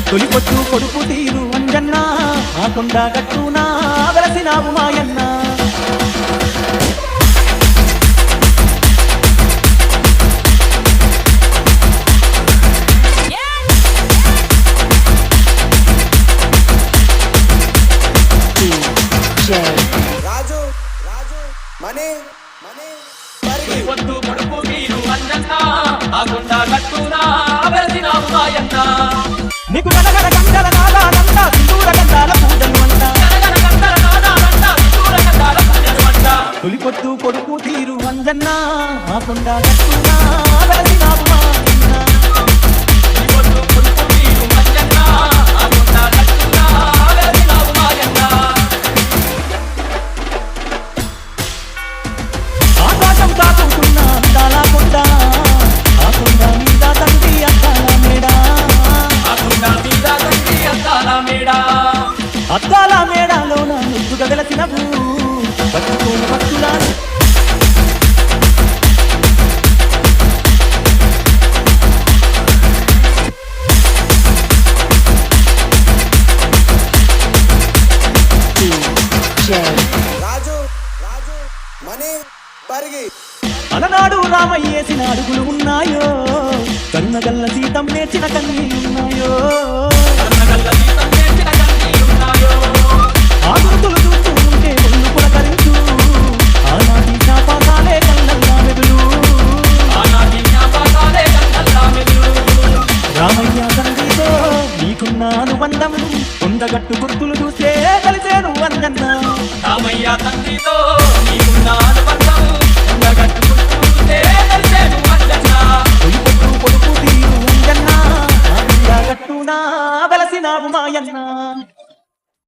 తొలిపొచ్చు కొడుకు తీరు అంజన్న ఆ కొండ గట్టునా వెలసినావు మాయన్న రాజు రాజు మనీ మనీ తొలిపొచ్చు కొడుకు తీరు అంజన్న ఆ కొండ గట్టునా వెలసినావు మాయన్న నీకు గడగడ గంటల నాదానంట సింధూర గంధాల పూజలు అంట తొలిపొద్దు కొడుకు తీరు అంజన్న ఆ కొండ గట్టునా వెలసినావు మాయన్న తొలిపొద్దు కొడుకు తీరు అంజన్న ఆ కొండ గట్టునా వెలసినావు మాయన్న ఆకాశం తాకుతున్న అందాల కొండ ఆ కొండ మీద తండ్రి అద్దాల మేడ అద్దాల మేడలోన ముద్దుగా వెలసినవు పట్టుకోని భక్తులాను రాజు రాజు మనీ పరిగి అలనాడు రామయ్యేసిన అడుగులు ఉన్నాయో కన్నగల్ల సీతం నేర్చిన కన్నీళ్ళున్నాయో ఆ గుర్తులు చూస్తూ ఉంటే ఒళ్ళు పులకరించు ఆనాటి జ్ఞాపకాలే కళ్ళల్లా మెదులు రామయ్య తండ్రితో నీకున్న అనుబంధం కొండగట్టు గుర్తులు చూసే కలిసేను అంజన్న రామయ్య తండ్రితో నీకున్న అనుబంధం కొండగట్టు గుర్తులు చూసే కలిసేను అంజన్న తొలిపొద్దు కొడుకు తీరు అంజన్న ఆ కొండ గట్టునా వెలసినావు మాయన్న